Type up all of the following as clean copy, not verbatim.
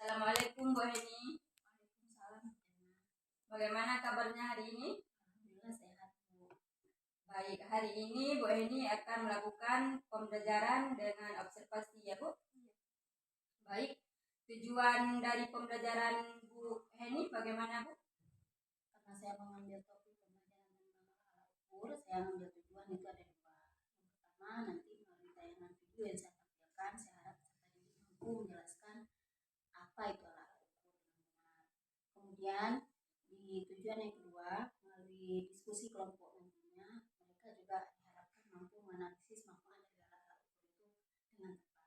Assalamualaikum Bu Heni. Waalaikumsalam. Bagaimana kabarnya hari ini? Alhamdulillah sehat Bu. Baik, hari ini Bu Heni akan melakukan pembelajaran dengan observasi ya Bu. Baik, tujuan dari pembelajaran Bu Heni bagaimana Bu? Karena saya mengambil topik pembelajaran tentang alat ukur, saya mengambil tujuan itu ada dua. Yang pertama, nanti melalui tayangan video yang saya tampilkan, saya harap peserta didik mampu menjelaskan apa itu alat ukur dengan benar. Kemudian di tujuan yang kedua, melalui diskusi kelompok nantinya, mereka juga diharapkan mampu menganalisis manfaat dari alat-alat ukur itu dengan tepat.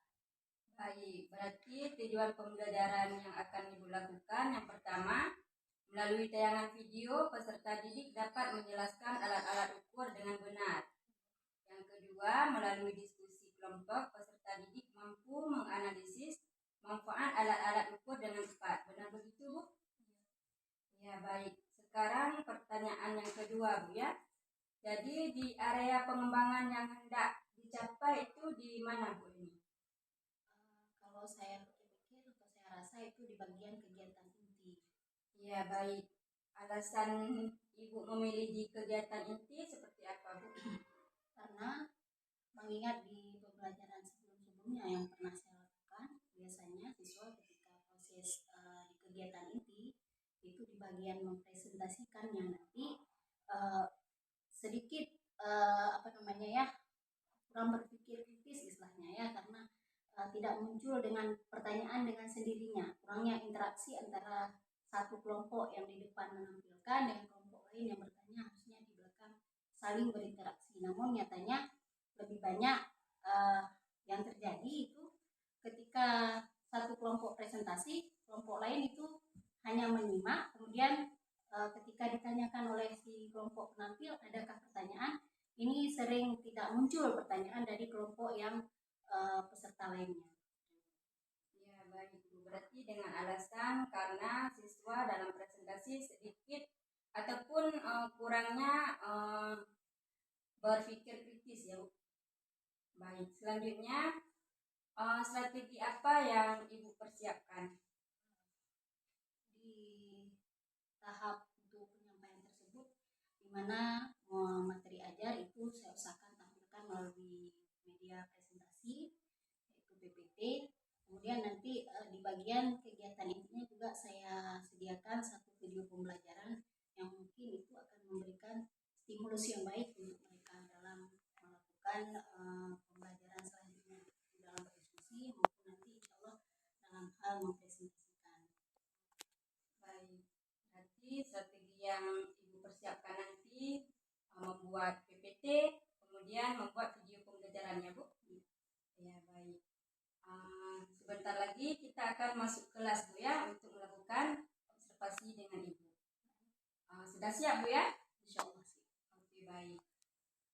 Baik, berarti tujuan pembelajaran yang akan Ibu lakukan yang pertama, melalui tayangan video, peserta didik dapat menjelaskan alat-alat ukur dengan benar. Yang kedua, melalui diskusi kelompok, peserta didik mampu menganalisis manfaat alat-alat ukur dengan tepat. Benar begitu Bu? Ya, baik. Sekarang pertanyaan yang kedua Bu ya. Jadi di area pengembangan yang hendak dicapai itu di mana Bu ini? Kalau saya pikir-pikir atau saya rasa itu di bagian kegiatan inti. Ya, baik. Alasan Ibu memilih di kegiatan inti seperti apa Bu? Karena mengingat di pembelajaran sebelum-sebelumnya yang pernah saya lakukan, biasanya siswa ketika proses di kegiatan inti itu di bagian mempresentasikan yang nanti sedikit kurang berpikir kritis istilahnya ya, karena tidak muncul dengan pertanyaan dengan sendirinya, kurangnya interaksi antara satu kelompok yang di depan menampilkan dengan kelompok lain yang bertanya, harusnya di belakang saling berinteraksi. Namun nyatanya lebih banyak yang terjadi itu ketika satu kelompok presentasi, kelompok lain itu hanya menyimak, kemudian ketika ditanyakan oleh si kelompok penampil adakah pertanyaan, ini sering tidak muncul pertanyaan dari kelompok yang peserta lainnya. Ya, baik Bu. Berarti dengan alasan karena siswa dalam presentasi sedikit ataupun kurangnya berpikir kritis ya Bu. Baik, selanjutnya strategi apa yang Ibu persiapkan? Di tahap untuk penyampaian tersebut, di mana materi ajar itu saya usahakan tampilkan melalui media presentasi yaitu PPT. Kemudian nanti di bagian kegiatan intinya juga saya sediakan satu video pembelajaran yang mungkin itu akan memberikan stimulus yang baik untuk mereka dalam melakukan pembelajaran selanjutnya dalam berdiskusi maupun nanti insya Allah dalam hal mempresentasikan. Baik, berarti strategi yang Ibu persiapkan nanti membuat PPT, kemudian membuat video pembelajarannya Bu. Ya, baik. Sebentar lagi kita akan masuk kelas Bu ya untuk melakukan observasi dengan Ibu. Sudah siap Bu ya? Insya Allah sih. Oke, baik.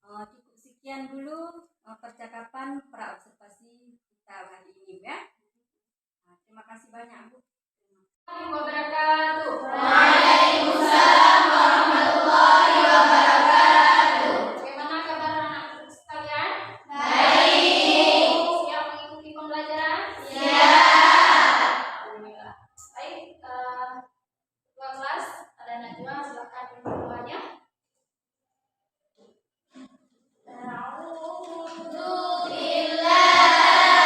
Cukup sekian dulu percakapan pra observasi kita hari ini ya. Terima kasih banyak Bu. Terima kasih. Waalaikumsalam warahmatullahi wabarakatuh. Bagaimana kabar anak sekalian? Baik. Siap mengikuti pembelajaran? Siap. Alhamdulillah. Baik, ketua kelas ada Najwa, silakan duduk semuanya. A'udzu billahi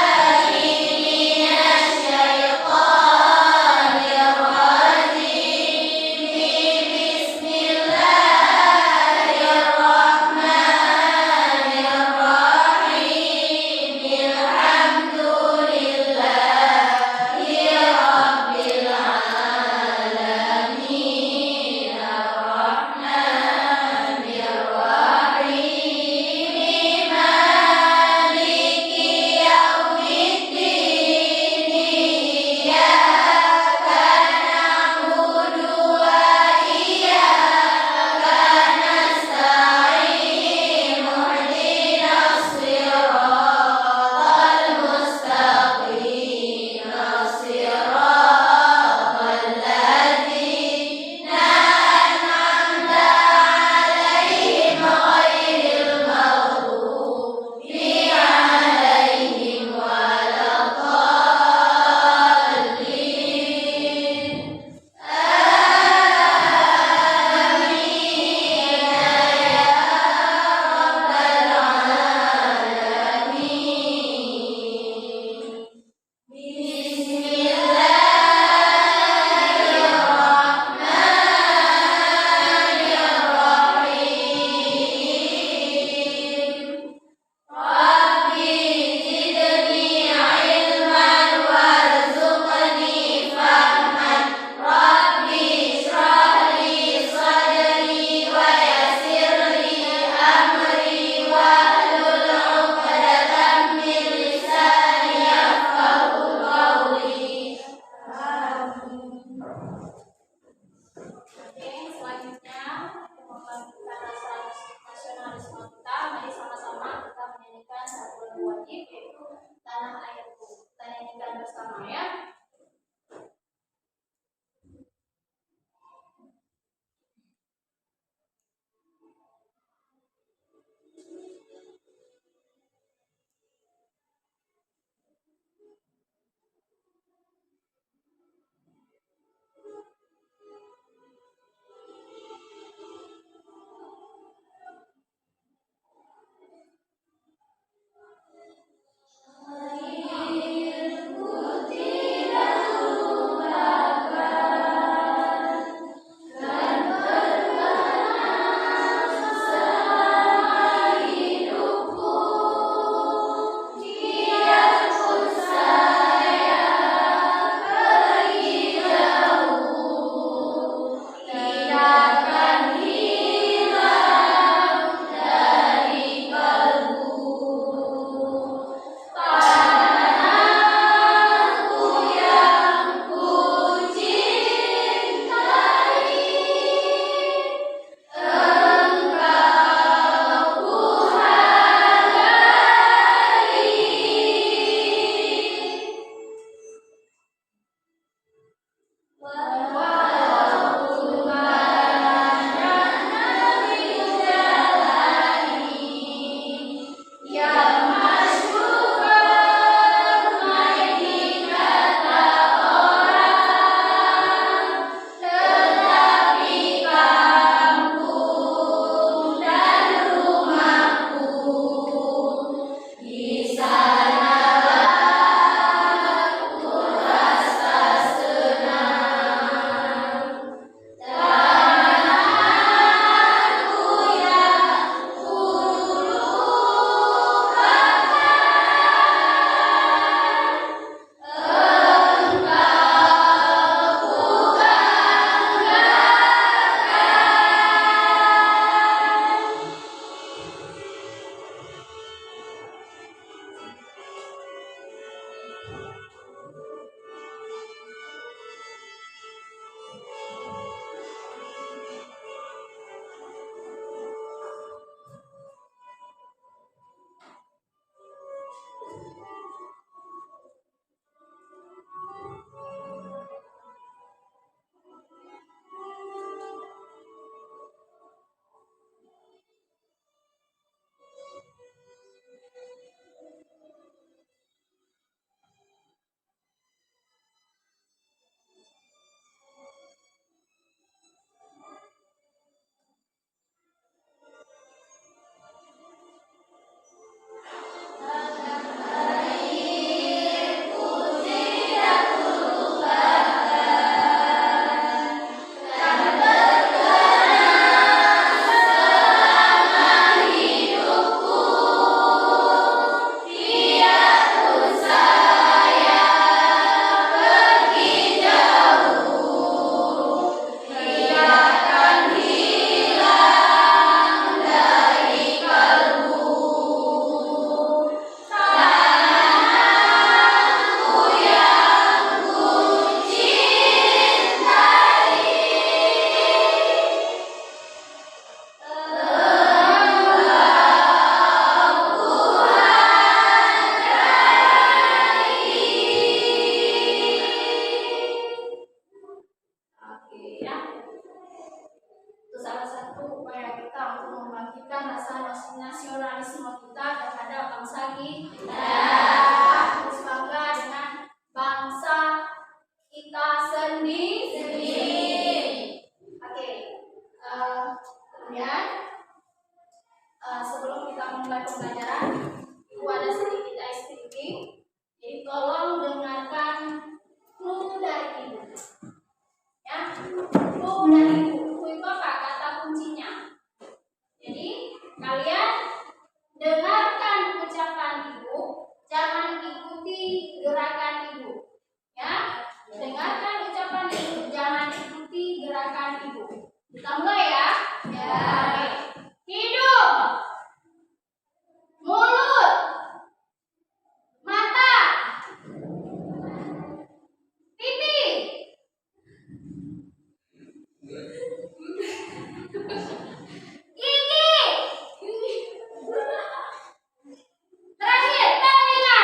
bersama ya. Nasionalisme kita terhadap bangsa kita. Harus bangga dengan bangsa kita sendiri. Oke, kemudian sebelum kita memulai pembelajaran, Ibu ada sedikit ice breaking. Jadi tolong dengarkan clue dari Ibu. Ya, clue dari Ibu. Clue itu apa? Kata kuncinya. Jadi kalian dengarkan ucapan Ibu, jangan ikuti gerakan Ibu. Ya, dengarkan ucapan Ibu, jangan ikuti gerakan Ibu. Kita mulai ya. Ya. Hidung, mulut, mata, pipi, gigi, terakhir telinga.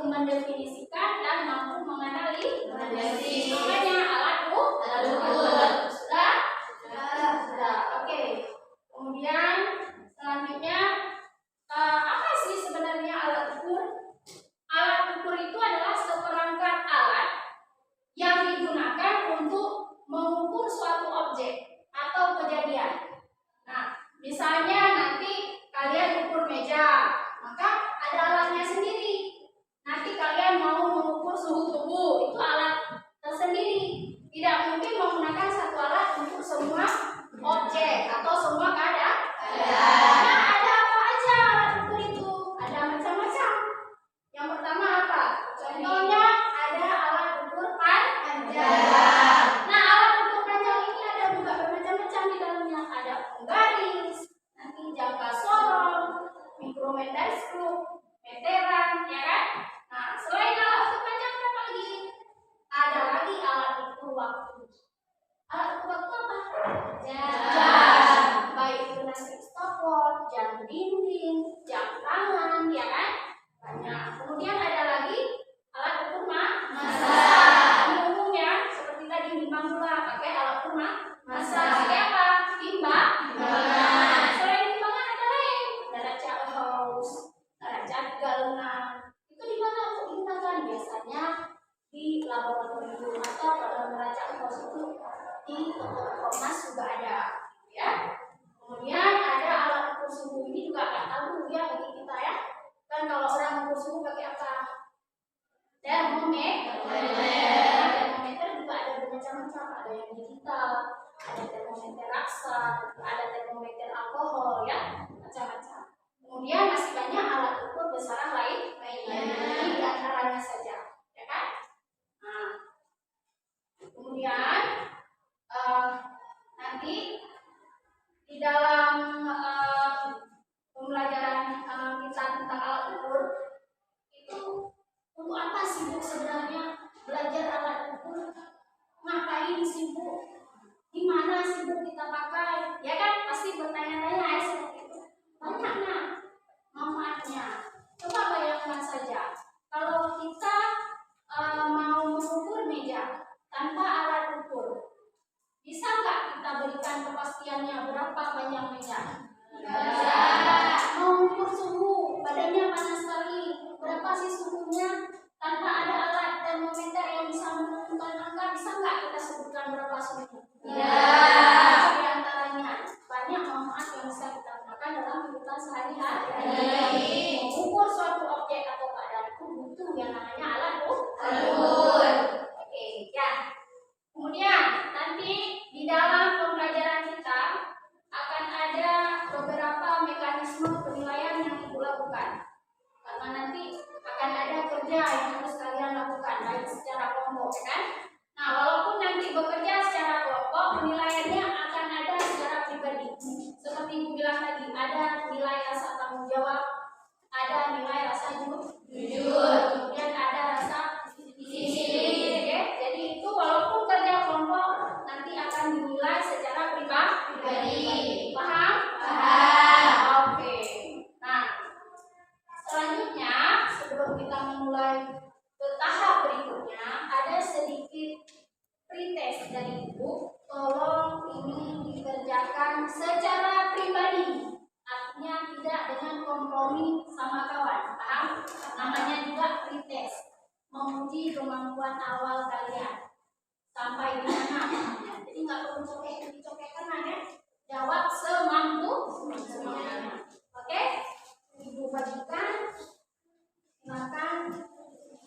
mendefinisikan dan mampu mengenali. Mendefinisi. Makanya alat ukur. Sudah. Oke. Kemudian selanjutnya apa sih sebenarnya alat ukur? Alat ukur itu adalah seperangkat alat yang digunakan untuk mengukur suatu objek atau kejadian. Nah, misalnya nanti kalian ukur meja, maka ada alatnya sendiri. Nanti kalian mau mengukur suhu tubuh, itu alat tersendiri. Tidak mungkin menggunakan satu alat untuk semua objek atau semua keadaan. Nah, ada apa aja alat ukur itu? Ada macam-macam. Yang pertama apa? Contohnya ada alat ukur panjang. Nah, alat ukur panjang ini ada juga bermacam-macam di dalamnya. Ada penggaris, nanti jangka sorong, mikrometerskop, meteran, ya kan? Nah, selain alat ukur panjang apa lagi? Ada lagi alat ukur waktu. Alat ukur waktu apa? Jam. Baik itu nasi stopwatch, jam dinding, jam tangan, ya kan? Banyak. Kemudian ada lagi alat ukur massa. Umum ya, seperti tadi nimbang gula pakai alat ukur massa. Pakai apa? Timbangan. Selain timbangan ada lain, derajat Gauss, derajat Galenan. Itu di mana untuk digunakan? Biasanya di laboratorium atau dalam derajat Gauss itu di Komnas juga ada, ya. Kemudian ada alat ukur suhu, ini juga nggak tahu ya bagi kita ya. Kan kalau orang ukur suhu pakai apa? Termometer. Termometer juga ada bermacam-macam, ada yang digital, ada termometer raksa, ada termometer alkohol, ya, macam-macam. Kemudian masih banyak alat ukur besaran lainnya, ini di antaranya saja, ya kan? Nah, kemudian nanti di dalam pembelajaran kita tentang alat ukur itu untuk apa sibuk sebenarnya belajar alat ukur? Ngapain sibuk? Di mana sibuk kita pakai? Ya kan pasti bertanya-tanya ya seperti itu. Banyaknya manfaatnya. Coba bayangkan saja kalau kita mau mengukur meja tanpa alat ukur, bisa nggak kita berikan kepastiannya berapa banyak meja? Mau ukur suhu, badannya panas sekali, berapa sih suhunya? Tanpa ada alat termometer yang bisa menentukan angka, bisa nggak kita sebutkan berapa suhu? Di antaranya banyak manfaat yang bisa kita gunakan dalam kehidupan sehari-hari. Mengukur suatu objek atau keadaan itu butuh yang namanya alat ukur. Oke, ya. Kemudian nanti di dalam pembelajaran kita akan ada beberapa mekanisme penilaian yang ibu lakukan. Karena nanti akan ada kerja yang harus kalian lakukan baik secara kelompok, ya kan? Nah, walaupun nanti bekerja secara kelompok, penilaiannya akan ada secara pribadi. Seperti ibu bilang tadi, ada nilai rasa tanggung jawab, ada nilai rasa jujur, kemudian ada rasa disiplin, ya. Jadi itu walaupun kerja kelompok nanti akan dinilai secara pribadi. Paham? Oke. Nah, selanjutnya sebelum kita memulai ke tahap berikutnya, ada sedikit pretest dari ibu. Tolong ini dikerjakan secara pribadi, artinya tidak dengan kompromi sama kawan. Paham? Namanya juga pretest, menguji kemampuan awal kalian sampai di mana. Jadi nggak perlu cokek kanan ya, jawab semampunya. Oke, ibu bagikan, silakan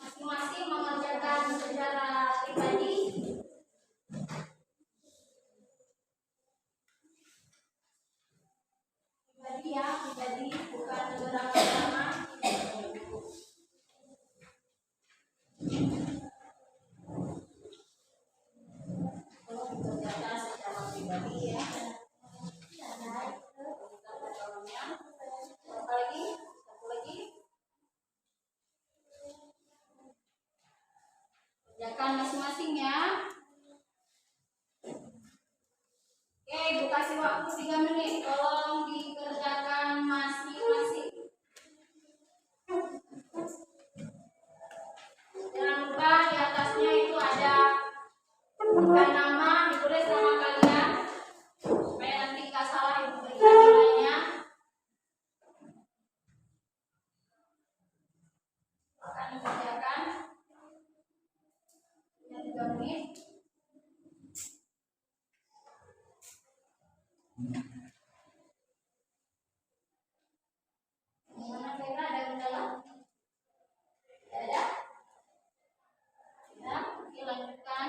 masing-masing mengerjakan secara pribadi. Pribadi ya, pribadi, bukan bersama-sama. Tolong dikerjakan secara pribadi ya. Apa lagi? Satu lagi. menit. Gimana Vera, ada kendala? Tidak ada? Ya, oke lanjutkan.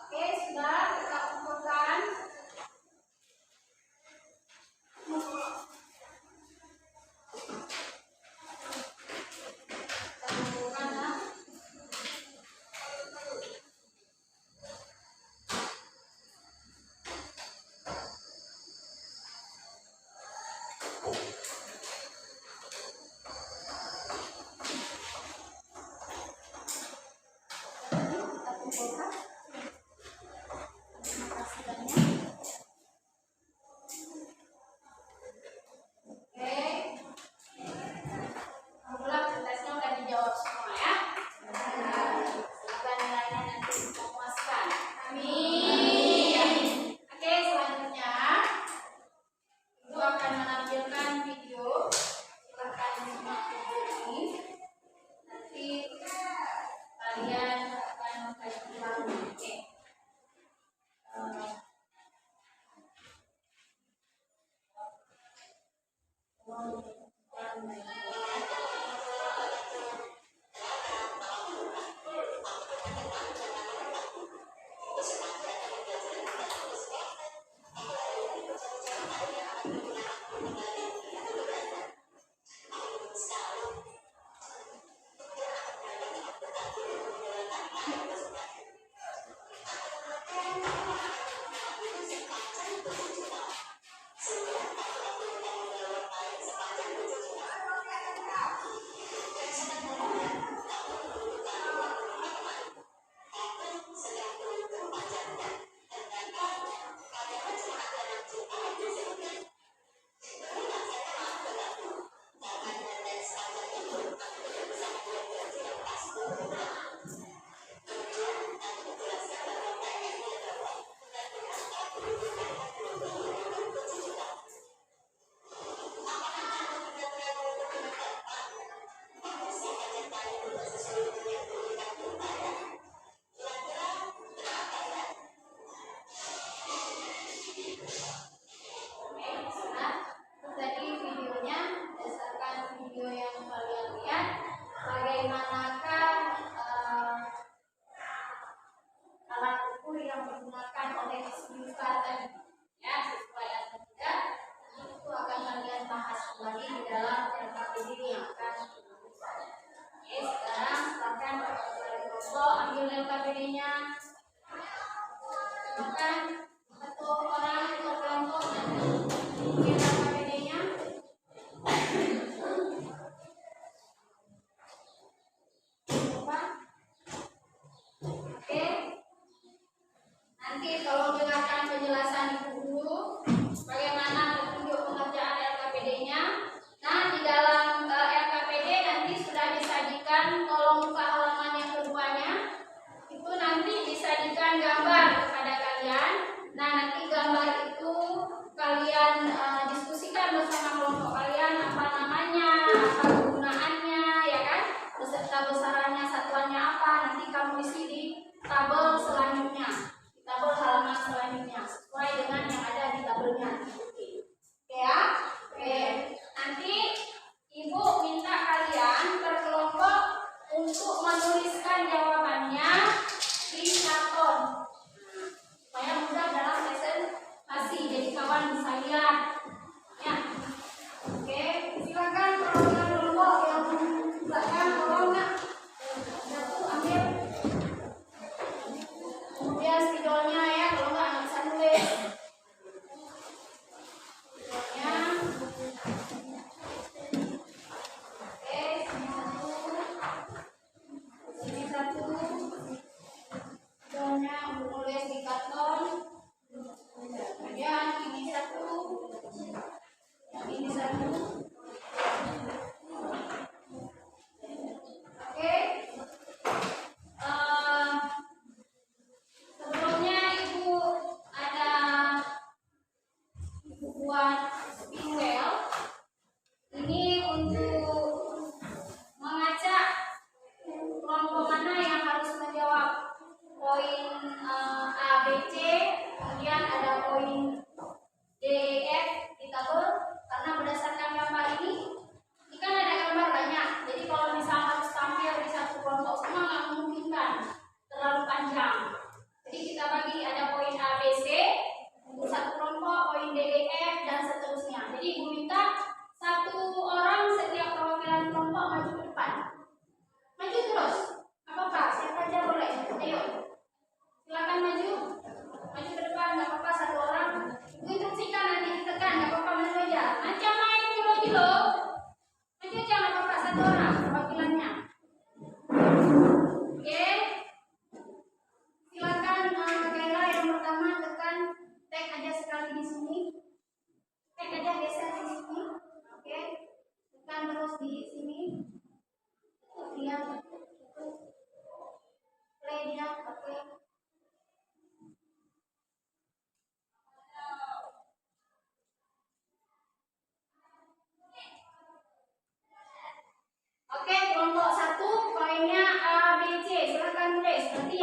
Oke, sudah kita kumpulkan. Nanti tolong dengarkan penjelasan Ibu dulu bagaimana petunjuk pengerjaan LKPD-nya. Nah, di dalam LKPD nanti sudah disajikan, tolong buka halaman yang keduanya. Itu nanti disajikan gambar kepada kalian. Nah, nanti gambar itu kalian diskusikan bersama kelompok kalian, apa namanya, apa kegunaannya, ya kan? Beserta besarannya, satuannya apa. Nanti kamu isi di tabel selanjutnya. Tabel halaman selanjutnya sesuai dengan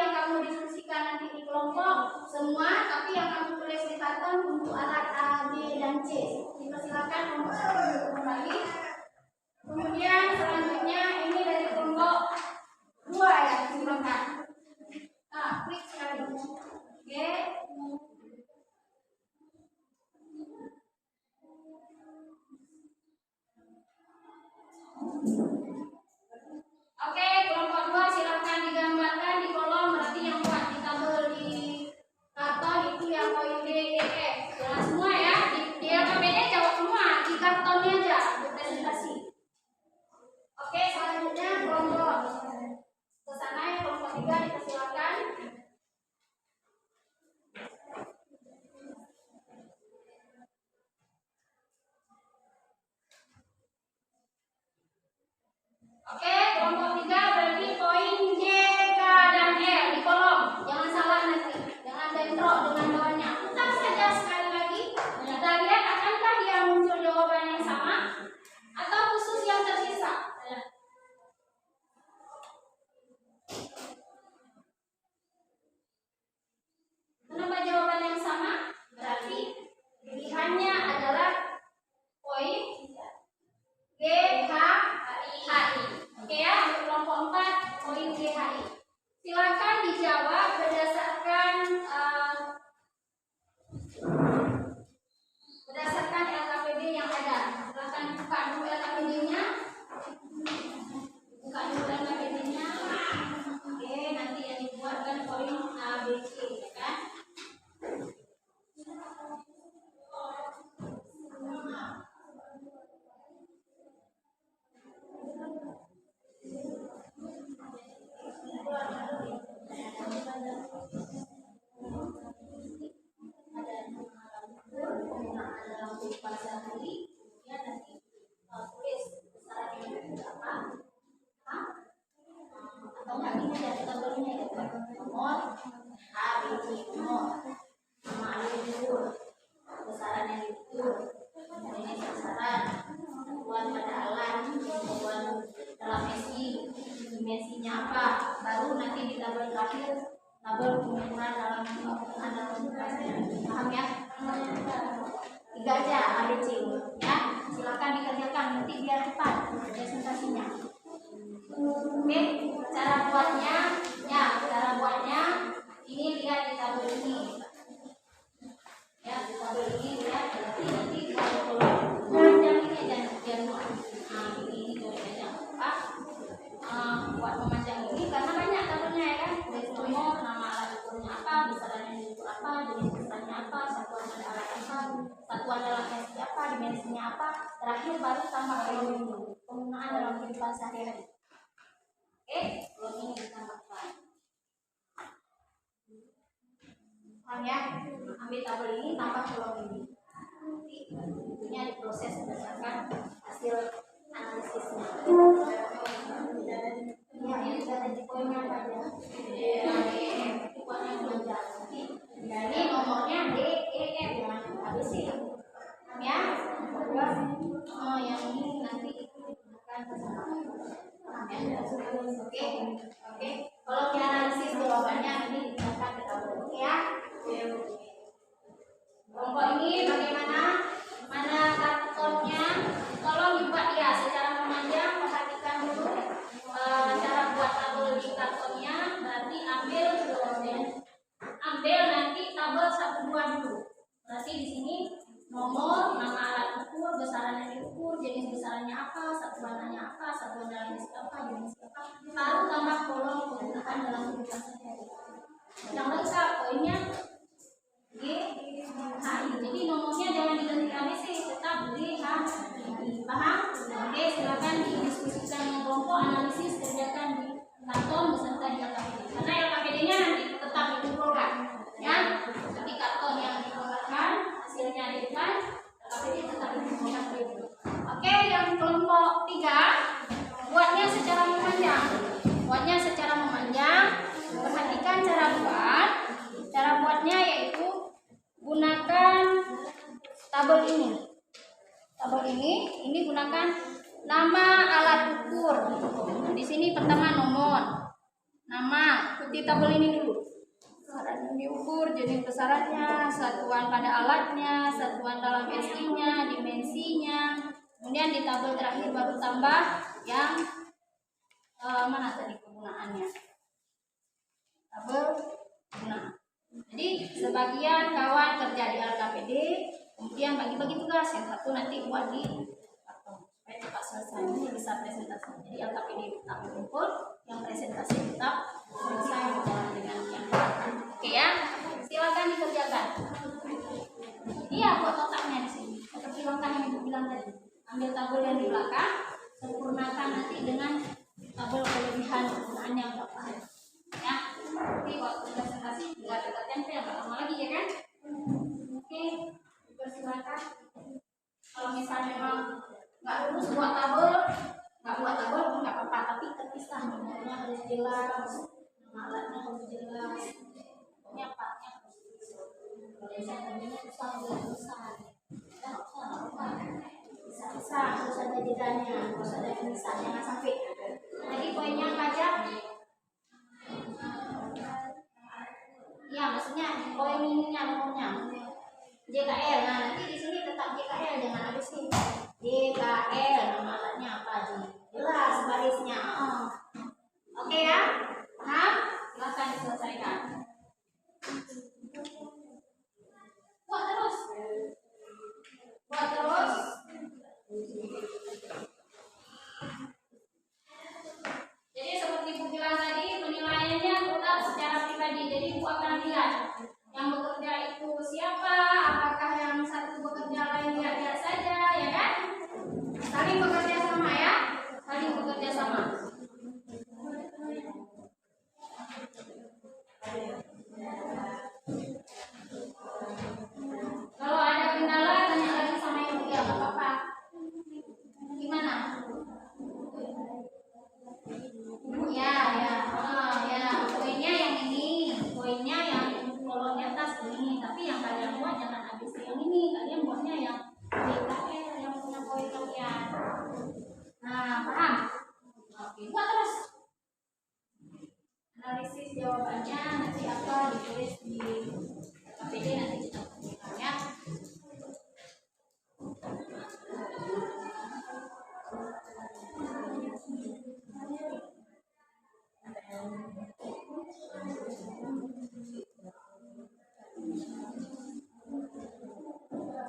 yang kamu diskusikan nanti di kelompok semua, tapi yang kamu tulis di karton untuk alat A, B, dan C. Dipersilakan kelompok 1 kembali. Kemudian selanjutnya ini dari kelompok 2 ya, silakan. Klik sekali. Oke. Oke, kelompok 2 silakan digambarkan di kolom, berarti yang buat di tabel di karton itu yang poin D, E, F. Jelas semua ya. Di LKPD jawab semua, di kartonnya aja presentasi. Oke, selanjutnya kelompok ke sana ya, kelompok 3 dipersilakan. Oke, kelompok 3 berarti poin J, K, dan L di kolom. Jangan salah nanti, jangan bentrok dengan bawahnya. Putar saja sekali lagi. Kita lihat akankah dia muncul jawaban yang sama atau khusus yang tersisa. Kenapa jawaban yang sama? Berarti pilihannya adalah poin G, H, I. Oke ya, untuk kelompok 4 poin G, H, I. Silakan dijawab berdasarkan LKPD yang ada. Silakan buka dulu LKPD-nya. Buka dulu LKPD-nya. Oke, nanti yang dibuatkan poin A, B, C, ya kan? Dimensinya apa, baru nanti di tabel terakhir tabel pengukuran dalam paham ya? 3 aja ABC ya, silakan dikerjakan nanti biar cepat presentasinya. Oke, cara buatnya ini lihat di tabel ini ya, di tabel ini lihat, nanti kalau memanjang ini aja biar muat. Nah ini aja apa buat memanjang ini karena banyak tabelnya ya kan, dari nomor, nama alat ukurnya apa, besarannya diukur apa, jenis besarannya apa, satuan pada alat apa, satuan dalam SI apa, dimensinya apa, terakhir baru tambah kolom ini penggunaan dalam kehidupan sehari-hari. Oke, kolom ini ditambahkan. Paham ya? Ambil tabel ini tambah kolom ini. Tentunya diproses berdasarkan hasil analisisnya. Ya, ini sudah di poinnya apa aja? Poinnya belajar. Ini nomornya D, E, F jangan ABC. Paham ya? Yang ini nanti akan paham ya? Oke. Kalau dianalisis jawabannya ini akan kita bentuk ya. Kelompok ini bagaimana? Mana kartonnya? Tolong dibuat ya secara memanjang. Perhatikan dulu cara buat tabel di kartonnya. Berarti ambil nanti tabel 1, 2 dulu. Berarti di sini nomor, nama alat ukur, besaran yang diukur, jenis besarannya apa, satuannya apa, satuan dalam isi apa, jenis apa. Baru tambah kolom penggunaan dalam kehidupan sehari-hari. Yang lengkap poinnya G, H, I. Jadi nomornya jangan diganti ABC, tetap G, H, I. Paham? Oke, silakan didiskusikan dengan kelompok, analisis kerjakan di karton beserta di LKPD. Karena LKPD-nya nanti tetap dikumpulkan, ya. Jadi karton yang dikeluarkan hasilnya di depan, LKPD tetap dikumpulkan. Oke, yang kelompok 3 buatnya secara memanjang. Perhatikan cara buat. Cara buatnya yaitu gunakan tabel ini. Tabel ini gunakan nama alat ukur. Di sini pertama nomor, nama, ikuti tabel ini dulu. Besaran yang diukur, jenis besarannya, satuan pada alatnya, satuan dalam SI-nya, dimensinya. Kemudian di tabel terakhir baru tambah yang mana tadi kegunaannya. Tabel kegunaan. Jadi sebagian kawan kerja di LKPD, kemudian bagi-bagi tugas. Yang satu nanti buat di karton supaya cepat selesai. Ini bisa presentasi. Jadi LKPD tetap kumpul, yang presentasi tetap selesai berjalan dengan yang lain. Oke ya, silakan dikerjakan. Iya, buat otaknya di sini. Seperti langkah yang Ibu bilang tadi. Ambil tabel yang di belakang, sempurnakan nanti dengan tabel kelebihan penggunaannya berapa. Ya, nanti waktu presentasi juga kita tempel, nggak lama lagi ya kan? Oke, silakan. Kalau misalnya memang nggak lulus buat tabel, nggak buat tabel pun nggak apa-apa, tapi terpisah nomornya harus jelas, nama alatnya harus jelas, pokoknya partnya harus jelas. Kalau saya kerjanya susah, susah. Kita nggak usah, nggak apa-apa. Bisa harus ada jedanya, harus ada pemisah, jangan sampai. Tadi poinnya pajak. Ya, maksudnya poin ininya nomornya. JKL. Nah, nanti di sini tetap JKL, jangan ada sini. JKL nama alatnya apa sih? Jelas barisnya. Oke ya? Paham? Silakan diselesaikan. Buat terus. Buat terus. Jadi seperti Ibu bilang tadi, penilaiannya tetap secara pribadi. Jadi Ibu akan lihat yang bekerja itu siapa, apakah yang satu bekerja lain lihat-lihat saja, ya kan? Saling bekerja sama ya, saling bekerja sama. Kalau ada kendala tanya lagi sama ibu ya, nggak apa-apa. Gimana? Ya, poinnya yang ini, poinnya yang kolom di atas ini. Tapi yang kalian buat jangan habis yang ini, kalian buatnya yang DKL yang punya poin kalian. Nah, paham? Oke, buat terus. Analisis jawabannya nanti apa ditulis di KPD, nanti kita tunjukkan ya.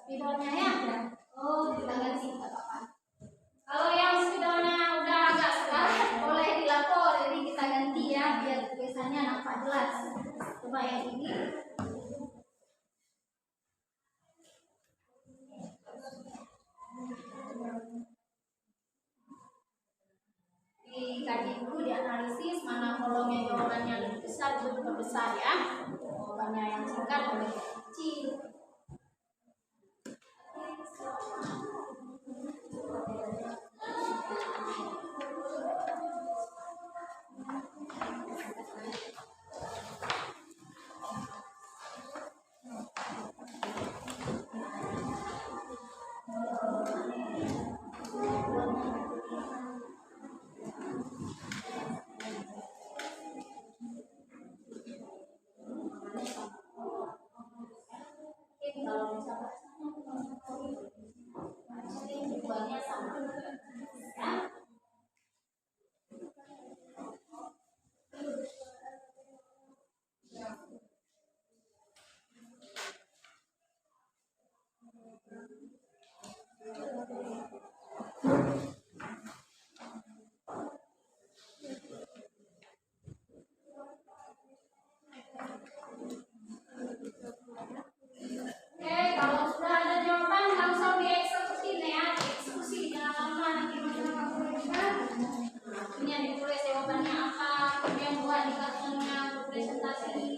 Spidolnya ya. Oh, kita ganti nggak apa-apa. Kalau yang spidolnya udah agak sekarat boleh dilapor, jadi kita ganti ya biar tulisannya nampak jelas. Coba yang ini. Dikaji dulu, dianalisis mana kolomnya jawabannya lebih besar itu juga besar ya. Jawabannya yang singkat boleh kecil. Kalau misalnya tujuannya sama ya. Kalau sudah ada jawaban langsung dieksekusi ya, dieksekusi jangan lama nanti masalah kalkulasi. Ini yang ditulis jawabannya apa, kemudian buat di kartonnya untuk presentasi.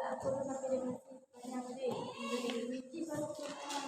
aku sampai dengan yang tadi jadi biji baru kita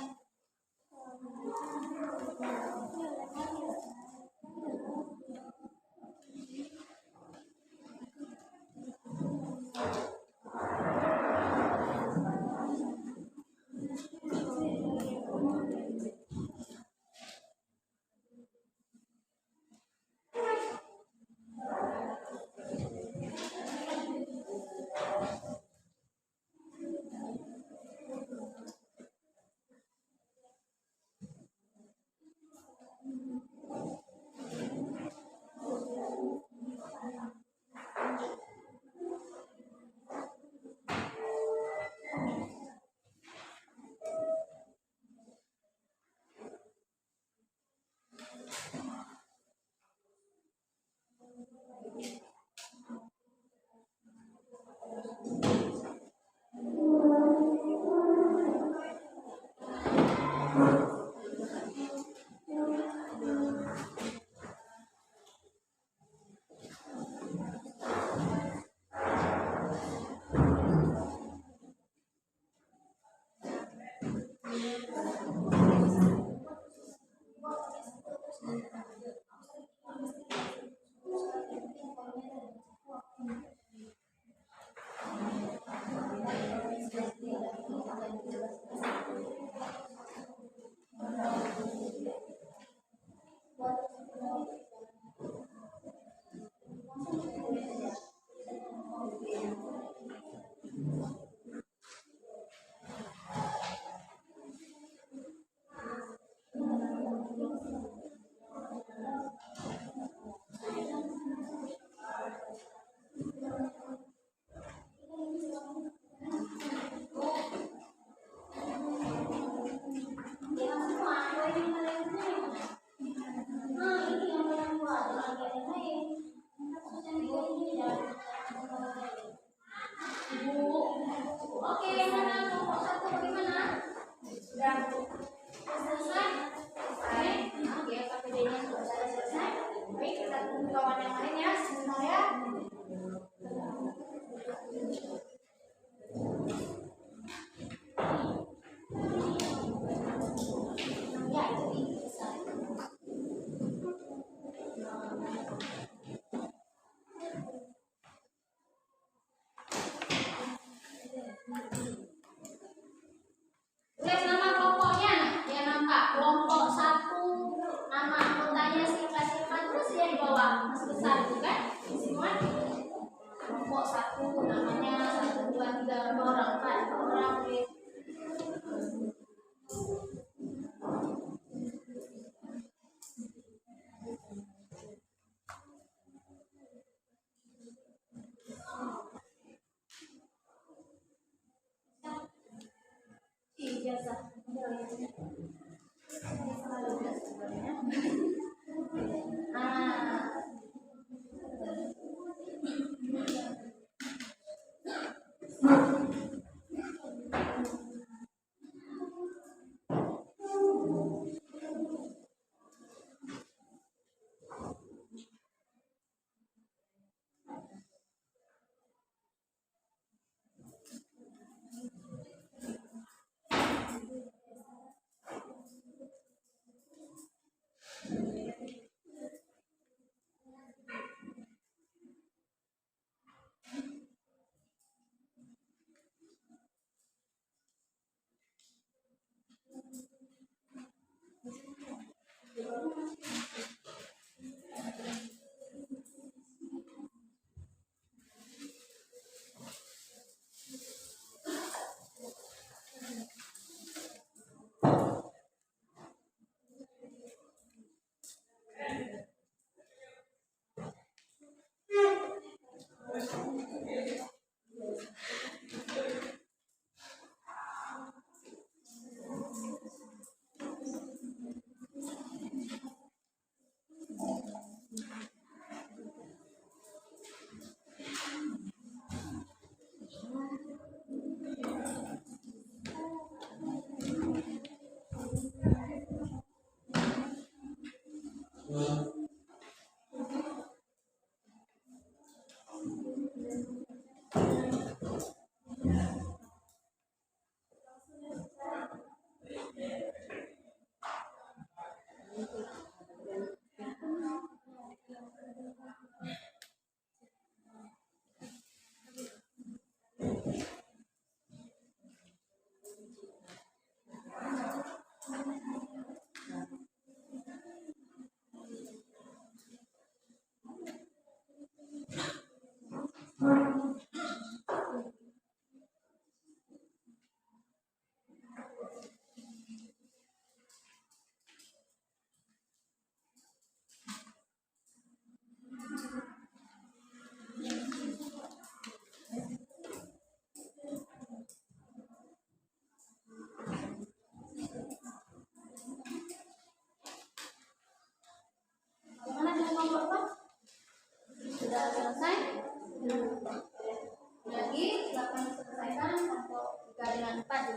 tulis nama kelompoknya ya, nampak kelompok 1 nama anggotanya siapa terus ya di bawah mas besar itu kan semua kelompok 1 namanya 1 2 3 4 orang 4 orang gitu. Ijazah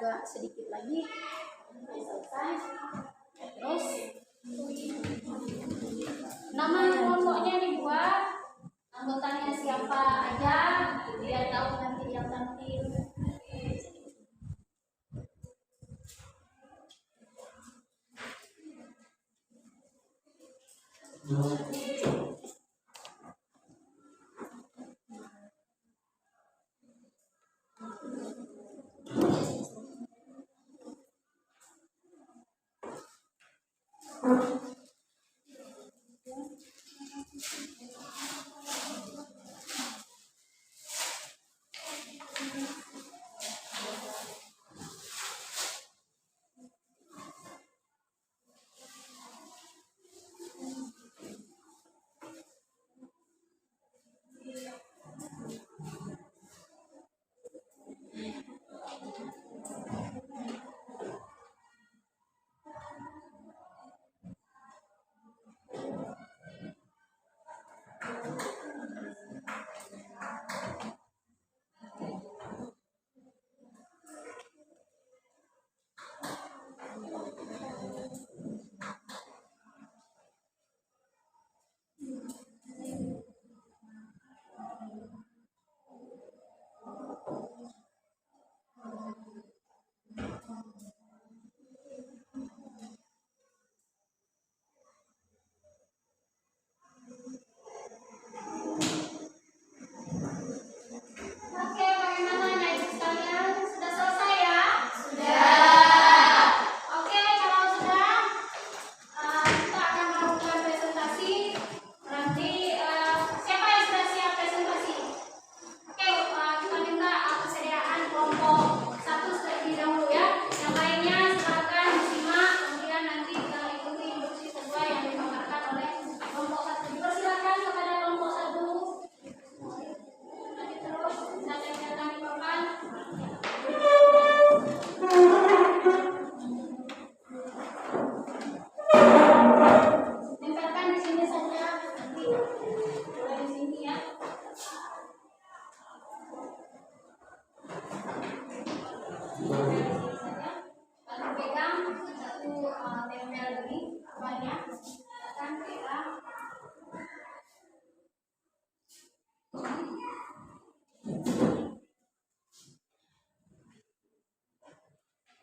agak sedikit lagi. Selesai. Terus nama kelompoknya dibuat, anggotanya siapa aja, biar tahu nanti yang tampil. Oke, bagaimana anak-anak sekalian? Sudah selesai ya? Sudah. Oke, kalau sudah, kita akan melakukan presentasi. Nanti siapa yang sudah siap presentasi? Oke, kita minta kesediaan kelompok 1 terlebih dahulu ya. Yang lainnya silakan disimak, kemudian nanti kita ikuti instruksi sesuai yang dipaparkan oleh kelompok 1. Dipersilakan kepada kelompok 1. Nanti terus data-data dipaparkan. Tempelkan di sini saja, nanti mulai di sini ya. Tempel di sini saja. Lalu pegang satu tempel ini banyak. Akan pegang.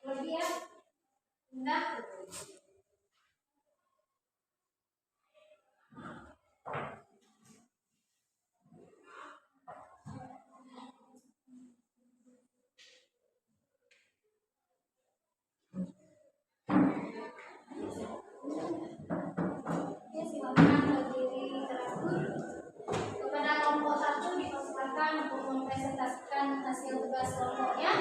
Lebih ya. Enggak. Oke, silakan berdiri teratur. Kepada kelompok 1 dipersilakan untuk mempresentasikan hasil tugas kelompoknya.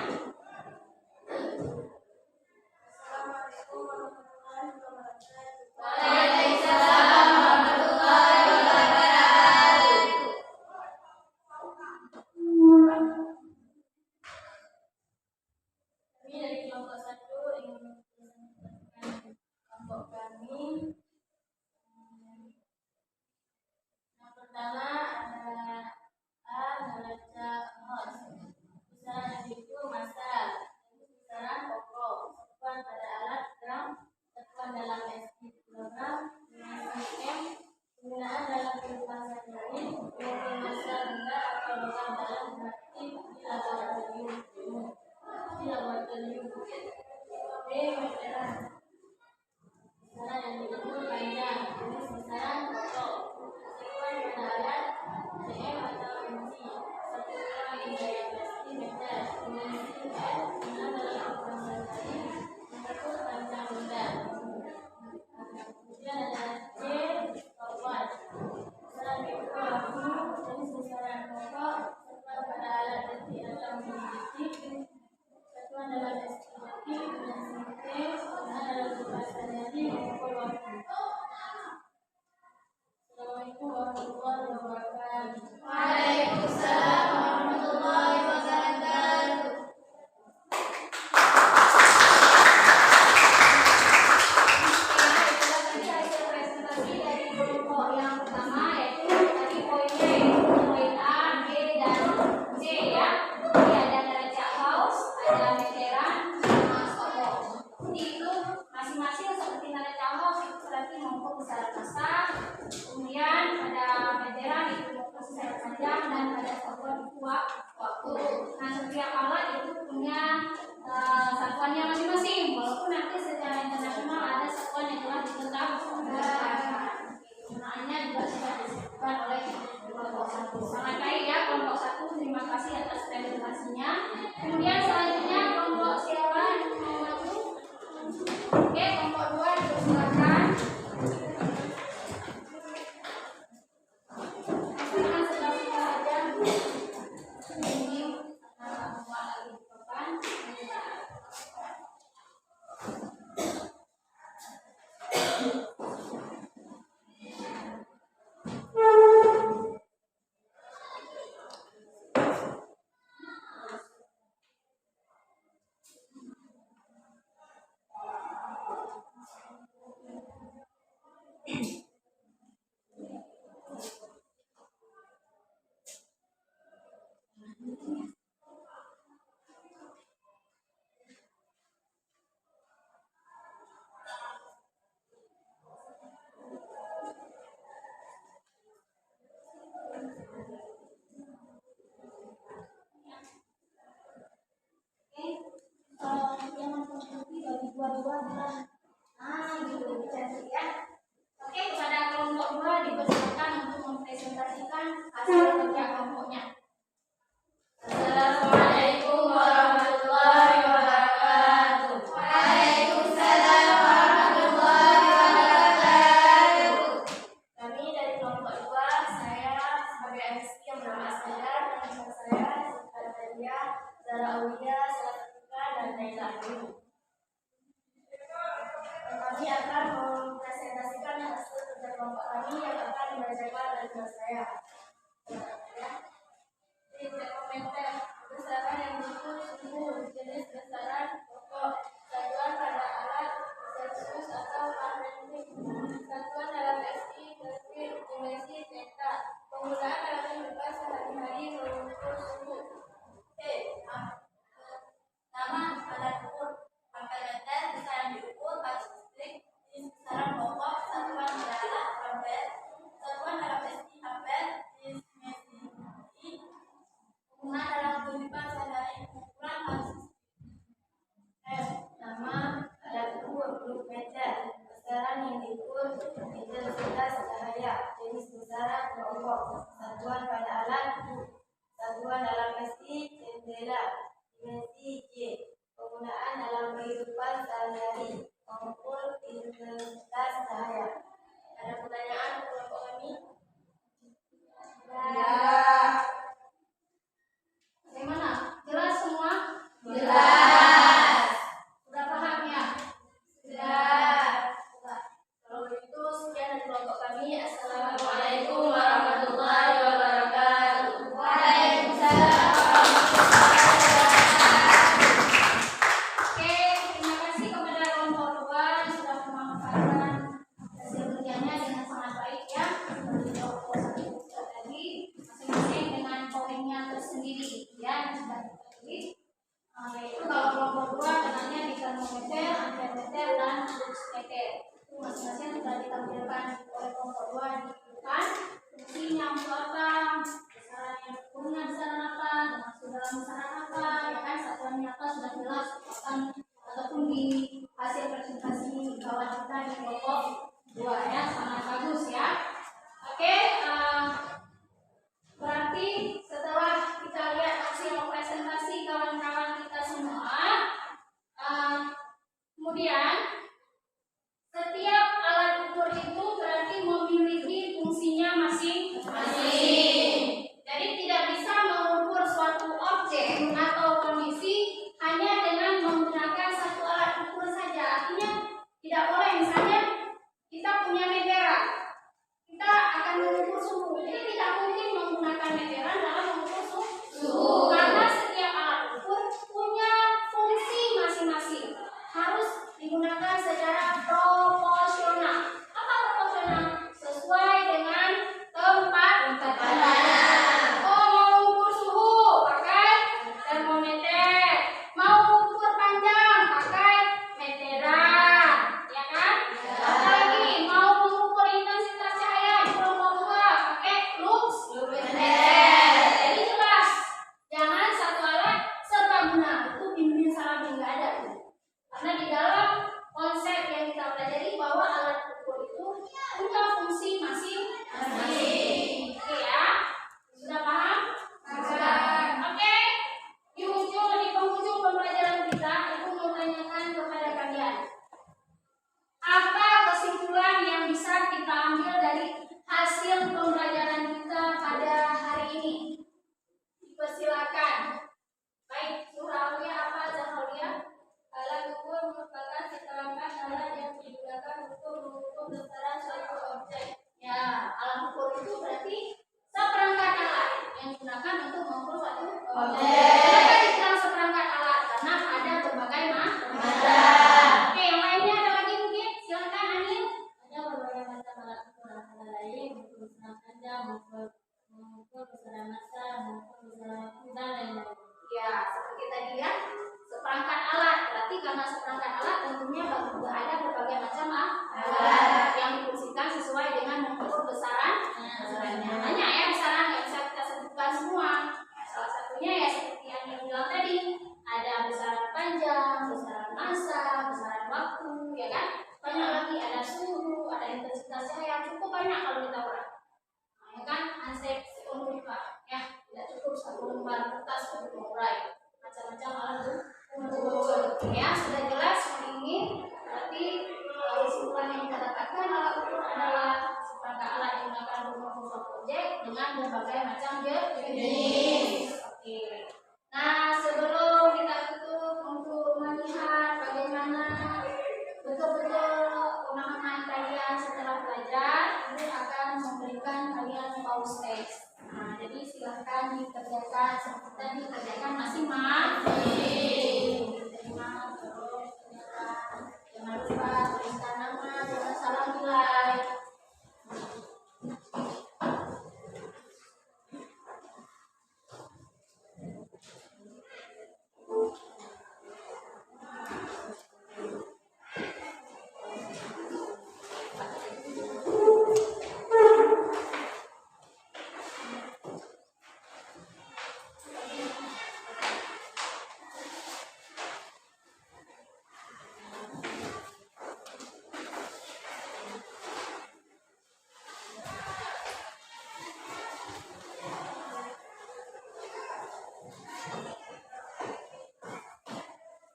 Assalamualaikum warahmatullahi Oke, kelompok 2 dipersilakan. Silakan sebelah aja. Ini muat lagi di depan. Yang mengikuti bagi dua-dua bilang gitu cantik ya. Oke, kepada kelompok 2 dipersilakan untuk mempresentasikan hasil kerja kelompoknya. Assalamualaikum warahmatullahi wabarakatuh. Waalaikumsalam warahmatullahi wabarakatuh. Kami dari kelompok 2, saya sebagai MC yang bernama Asmara dan teman saya Zakaria, Zara Aulia, Salatika, dan Naila Ayu. Kami akan mempresentasikan hasil kerja kelompok kami yang akan dibacakan dari kelas saya. Di komentar besaran yang diukur sungguh jenis besaran pokok, satuan pada alat Celsius atau Fahrenheit, satuan dalam SI, Kelvin, dimensi, theta, penggunaan dalam kehidupan sehari-hari mengukur suhu. Nama alat ukur amperemeter besaran diukur arus listrik jenis besaran pokok, satuan pada alat ampere, satuan dalam SI ampere, jenis dimensi, penggunaan dalam kehidupan sehari-hari pengukuran arus listrik. Nama alat ukur voltmeter, besaran yang diukur intensitas cahaya, jenis besaran pokok, satuan pada alat, satuan dalam SI, cendela, dimensi J, penggunaan dalam kehidupan sehari-hari, mengukur intensitas cahaya. Ada pertanyaan untuk kelompok kami? Bagaimana? Jelas semua? Jelas. Sudah paham ya? Sudah. Kalau begitu sekian dari kelompok kami. Assalamualaikum warahmatullahi wabarakatuh. Waalaikumsalam. Oke, terima kasih kepada kelompok 2 yang sudah memanfaatkan hasil kerjanya dengan sangat baik ya. Seperti kelompok 1 tadi, masing-masing dengan poinnya tersendiri ya yang sudah kita tulis. Yaitu kalau kelompok 2 kenalnya di termometer, amperemeter, dan voltmeter. Itu masing-masing sudah ditampilkan oleh kelompok 2 di depan. Fungsinya untuk apa? Besaran yang ukurnya besaran apa? Termasuk dalam besaran apa? Ya kan satuannya apa sudah jelas akan ataupun di hasil presentasi kawan kita di kelompok 2 ya, sangat bagus ya. Oke, berarti setelah kita lihat hasil presentasi kawan-kawan kita semua, kemudian setiap alat ukur itu berarti memiliki fungsinya masing-masing. Jadi tidak bisa mengukur suatu objek atau kondisi hanya dengan menggunakan satu alat ukur saja. Artinya tidak boleh misalnya kita punya meteran, kita akan mengukur suhu. Jadi tidak mungkin menggunakan meteran dalam mengukur suhu. Karena setiap alat ukur punya fungsi masing-masing. Harus digunakan secara proporsional. Apa proporsional? Sesuai dengan tempat. Oh, mau ukur suhu pakai termometer, mau ukur panjang pakai meteran, ya kan? Apalagi mau mengukur intensitas cahaya di kelompok 2 pakai lux. Jadi jelas, jangan satu alat serba guna. Itu bimbing salah nggak ada tuh. Karena di dalam konsep yang kita pelajari bahwa alat ukur itu punya fungsi masing-masing. Oke ya, sudah paham? Oke, di penghujung pembelajaran kita, aku mau tanyakan kepada kalian. karena seperangkat alat tentunya ada berbagai macam alat yang difungsikan sesuai dengan mengukur besarannya. Banyak ya besaran, nggak bisa kita sebutkan semua. Salah satunya ya seperti yang bilang tadi, ada besaran panjang, besaran massa, besaran waktu, ya kan? Banyak lagi, ada suhu, ada intensitas cahaya, cukup banyak kalau kita uraikan. Ya kan, ansep untuk ya tidak cukup satu lembar kertas untuk mengurai macam-macam alat ukur. Ya sudah jelas ini berarti kesimpulan yang kita dapatkan alat ukur adalah seperangkat alat yang digunakan untuk mengukur suatu objek dengan berbagai macam jenis. Oke. Nah sebelum kita tutup untuk melihat bagaimana betul-betul pemahaman kalian setelah belajar, Ibu akan memberikan kalian pause test. Nah, jadi silahkan dikerjakan seperti tadi, kerjakan masing-masing. Terima, terus jangan lupa tuliskan nama, jangan salah nilai.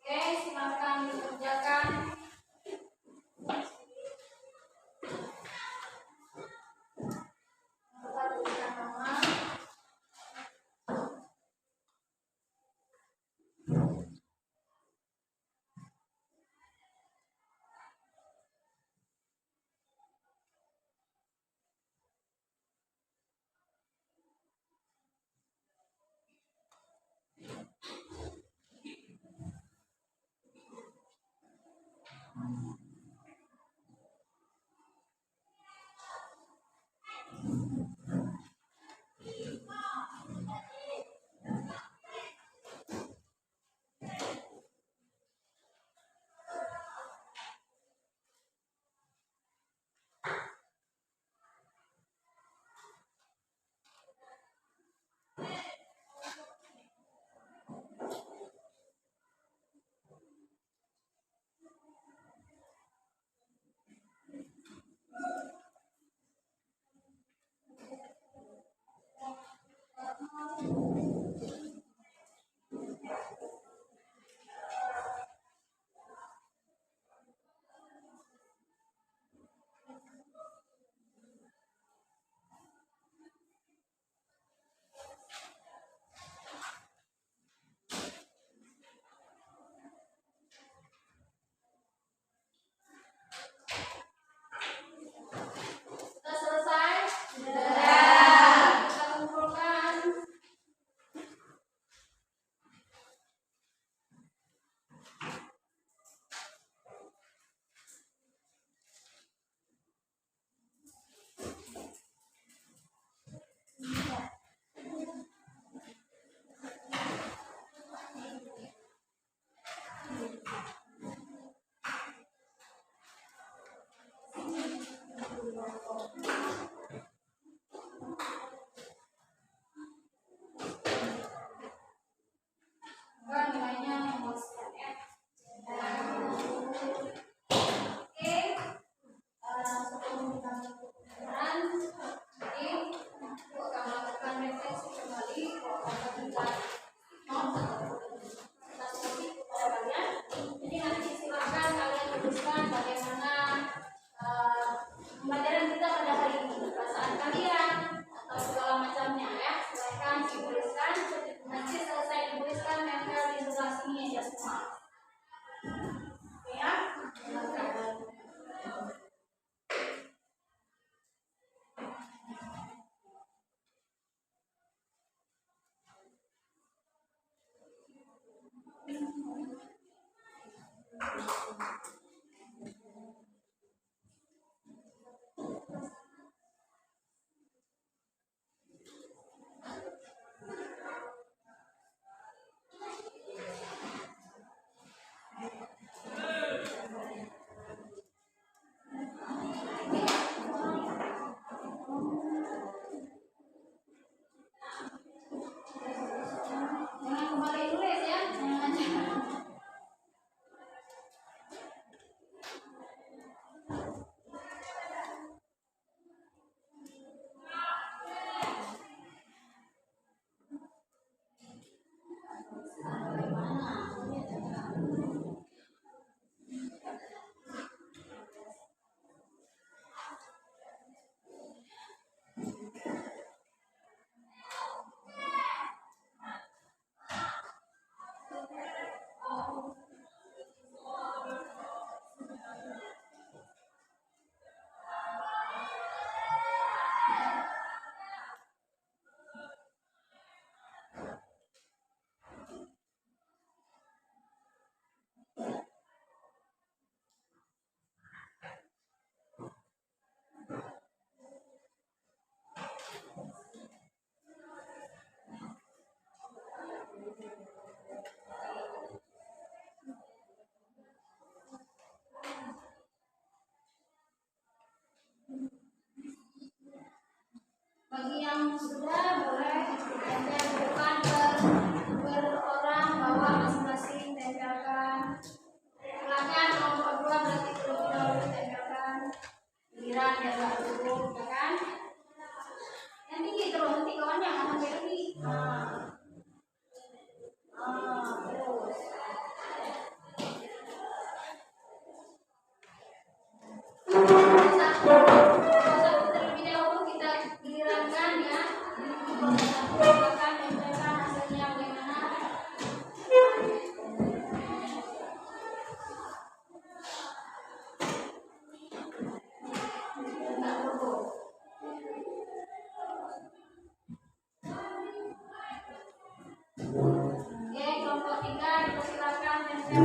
Oke, silakan dikerjakan. Lupa tuliskan nama. Sudah selesai? Sudah. Kita kumpulkan. Enggak, nilainya memuaskan ya. Oke. Sebelum kita tutup pelajaran, jadi aku akan melakukan refleksi kembali bahwa kita kita seperti kepada kalian. Jadi nanti silakan kalian tuliskan bagaimana pembelajaran kita pada hari ini, perasaan kalian atau segala macamnya ya. Silakan dituliskan. Nanti selesai dituliskan nempel di sebelah sini aja semua. Oke ya. Silakan.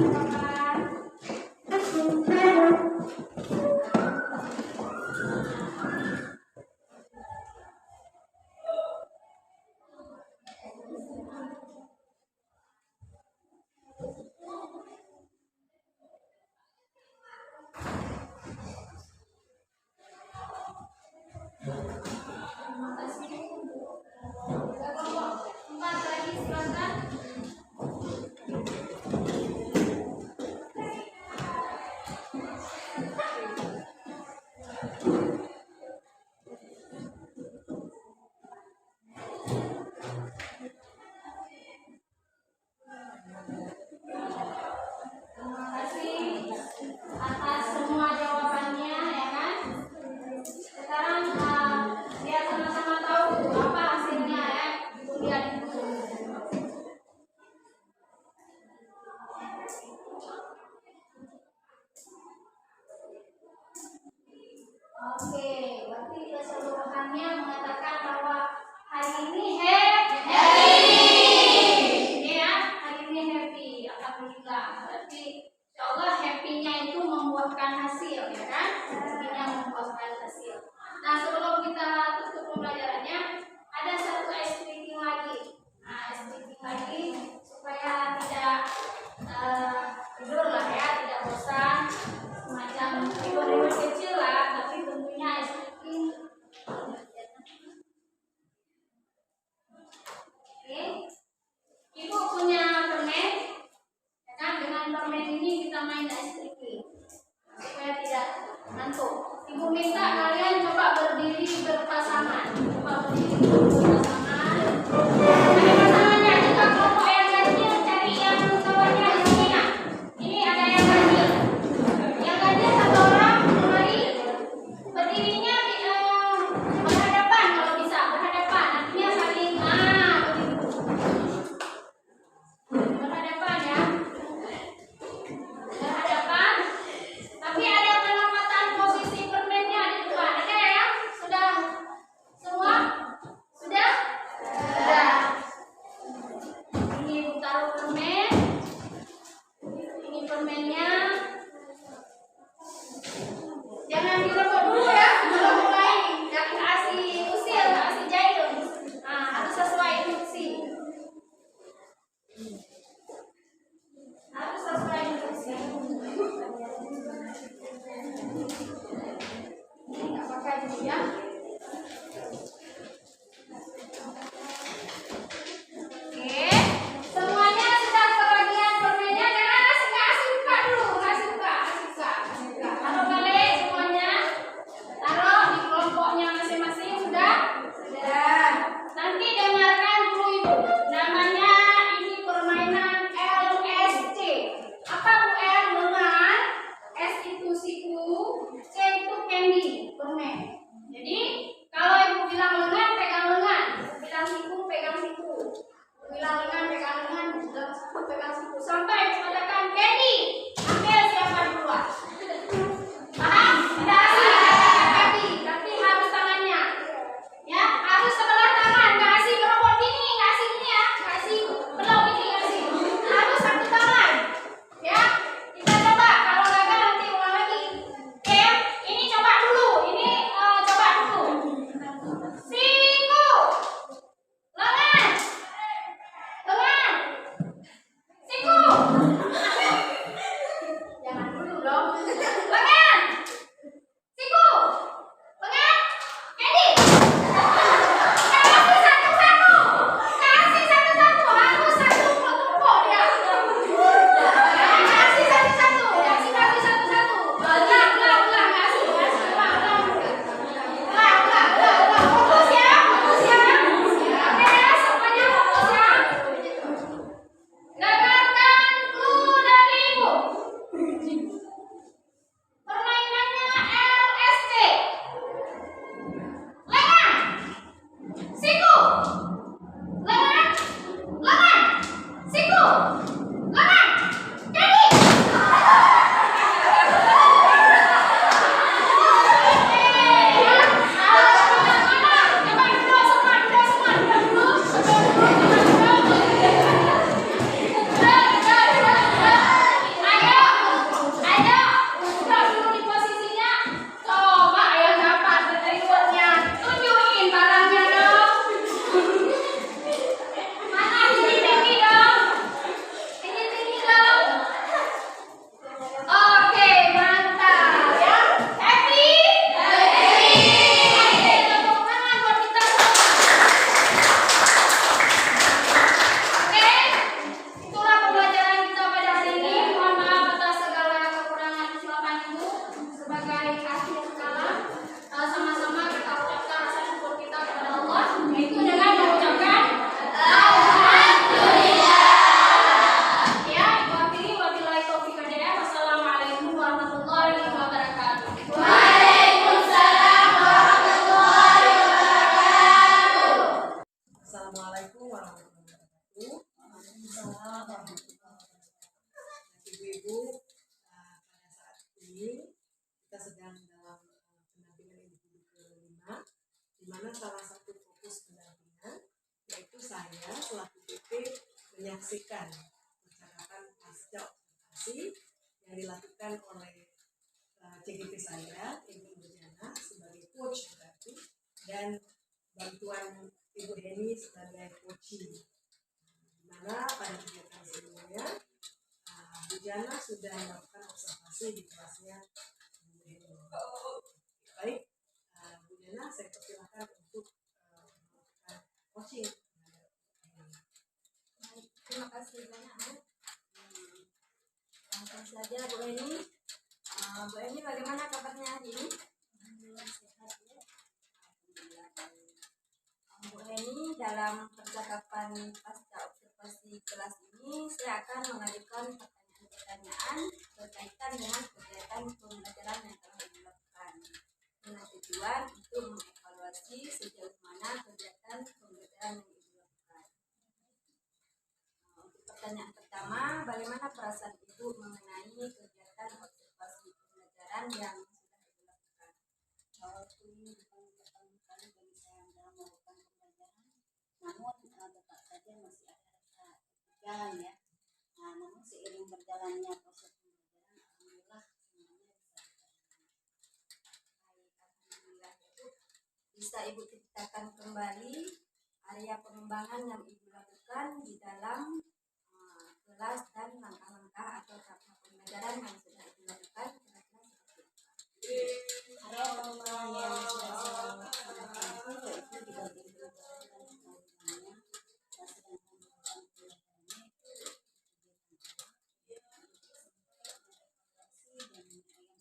Terima kasih atas semua jawabannya, ya kan? Sekarang biar sama-sama tahu apa hasilnya ya. Ibu lihat dulu. Oke, berarti keseluruhannya mengatakan bahwa hari ini happy. Ya, hari ini happy. Alhamdulillah. Berarti insyaallah happy-nya itu membuahkan hasil, ya kan? Happy-nya membuahkan hasil. Nah, sebelum kita tutup pembelajarannya, ada satu ice breaking lagi. Nah, ice breaking lagi supaya tidak tidur lah ya, tidak bosan. Semacam ribut-ribut kecil lah, tapi tentunya ice breaking. Oke, Ibu punya permen, ya kan? Dengan permen ini kita main ice breaking supaya tidak ngantuk. Ibu minta kalian coba berdiri berpasangan, coba berdiri berpasangan. Ada pasangannya, jika kelompok yang ganjil cari yang kawannya di sini ya. Ini ada yang ganjil. Yang ganjil satu orang, mari berdirinya berhadapan kalau bisa, berhadapan. Artinya saling begitu. Berhadapan ya. Berhadapan. Tapi ada penempatan posisi permennya di depan. Ada ya? Sudah semua? Sudah? Sudah. Ini Ibu taruh permen. Ini permennya. Jangan direbut dulu ya. Belum mulai. Jangan kasih usil, kasih jahil. Nah, harus sesuai instruksi. Harus sesuai instruksi. Ini nggak pakai dulu ya. Oke, semuanya sudah kebagian permennya. Jangan kasih buka dulu menginformasikan percakapan pasca observasi yang dilakukan oleh CGP saya, Ibu Nurjana sebagai coach berarti, dan bantuan Ibu Heni sebagai coaching. Di mana pada kegiatan sebelumnya Bu Jana sudah melakukan observasi di kelasnya Bu Heni. Baik, Bu Jana, saya persilahkan untuk melakukan coaching. Baik, terima kasih banyak. Langsung saja Bu Heni. Bu Heni, bagaimana kabarnya hari ini? Alhamdulillah sehat ya. Bu Heni, dalam percakapan pasca observasi kelas ini, saya akan mengajukan pertanyaan-pertanyaan berkaitan dengan kegiatan pembelajaran yang telah dilakukan, dengan tujuan untuk mengevaluasi sejauh mana kegiatan pembelajaran yang dilakukan. Untuk pertanyaan pertama, bagaimana perasaan Ibu mengenai kegiatan observasi pembelajaran yang sudah dilakukan? Walaupun ini bukan pertama kali bagi saya dalam melakukan pembelajaran, namun tetap saja masih ada rasa tegang ya. Namun seiring berjalannya proses pembelajaran, alhamdulillah semuanya bisa dilakukan. Baik, alhamdulillah ya Bu. Bisa Ibu ceritakan kembali area pengembangan yang Ibu lakukan di dalam kelas dan langkah-langkah atau tahap pembelajaran yang sudah Ibu lakukan kira-kira seperti apa? Area pengembangan yang sudah saya lakukan itu yaitu di bagian pembelajaran utamanya, sedangkan program pembelajarannya itu kegiatan evaluasi dan yang sudah saya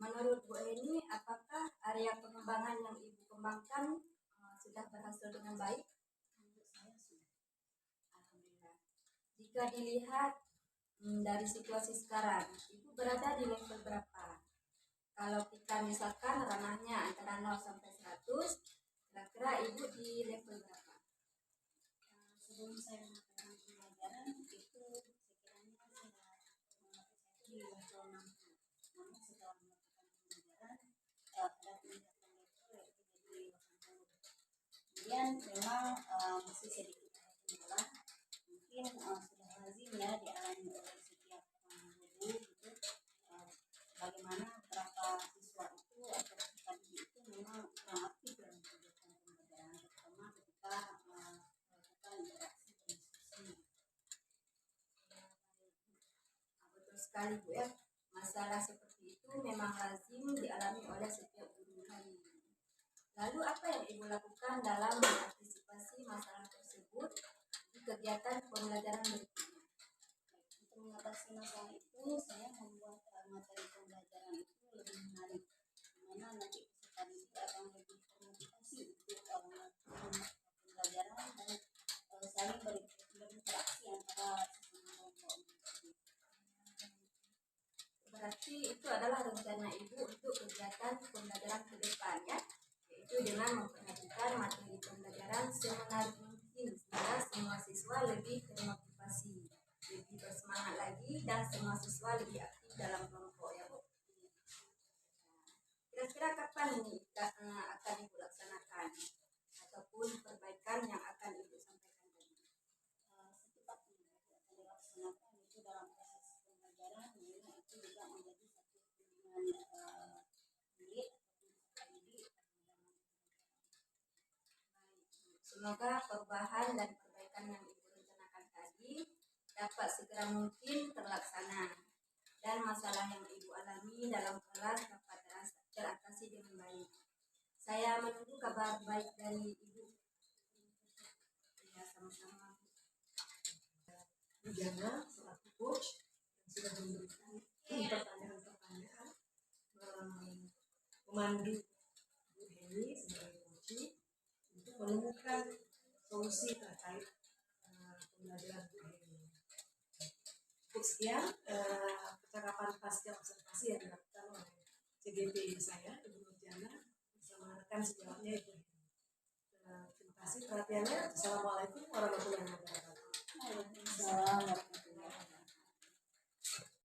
Menurut Bu Eni, apakah area pengembangan yang Ibu kembangkan sudah berhasil dengan baik? menurut saya sudah. Alhamdulillah. Jika dilihat dari situasi sekarang, Ibu berada di level berapa? Kalau kita misalkan ranahnya antara 0 sampai 100, kira-kira Ibu di level berapa? Sebelum saya melakukan pembelajaran itu sekiranya saya di level 60. Namun setelah melakukan pembelajaran ada peningkatan level yaitu jadi 80. Kemudian memang masih sedikit kendala, mungkin sudah lazim ya dialami oleh setiap guru gitu. Bagaimana beberapa siswa itu atau peserta didik itu memang kurang aktif dalam kegiatan pembelajaran, terutama ketika melakukan interaksi dan diskusi. Betul sekali Bu ya. Masalah seperti itu memang lazim dialami oleh setiap guru. Lalu apa yang Ibu lakukan dalam mengantisipasi masalah tersebut di kegiatan pembelajaran berikutnya? Untuk mengatasi masalah itu, saya membuat materi pembelajaran itu lebih menarik, dimana nanti peserta didik akan lebih termotivasi untuk melakukan pembelajaran dan saling berinteraksi antara sesama kelompok. Berarti itu adalah rencana Ibu untuk kegiatan pembelajaran ke depan ya, yaitu dengan memperhatikan materi pembelajaran semenarik mungkin sehingga semua siswa lebih termotivasi, lebih bersemangat lagi, dan semua siswa lebih aktif dalam kelompok ya Bu. Kira-kira kapan ini akan Ibu laksanakan ataupun perbaikan yang akan Ibu sampaikan tadi? Secepatnya akan dilaksanakan itu dalam proses pembelajaran, dimana itu juga menjadi satu pilihan murid ataupun peserta didik dalam Semoga perubahan dan perbaikan yang Ibu rencanakan tadi dapat segera mungkin terlaksana dan masalah yang Ibu alami dalam kelas dapat teratasi dengan baik. Saya menunggu kabar baik dari Ibu. Ya, sama-sama. Bu Jana selaku coach yang sudah memberikan pertanyaan-pertanyaan, memandu Bu Heni sebagai coaching untuk menemukan solusi terkait pembelajaran Bu Heni. Cukup sekian percakapan pasca observasi yang dilakukan oleh CGP saya, Ibu Nurjana, bersama rekan sejawatnya Ibu Heni. Terima kasih perhatiannya. Assalamualaikum warahmatullahi wabarakatuh. Waalaikumsalam.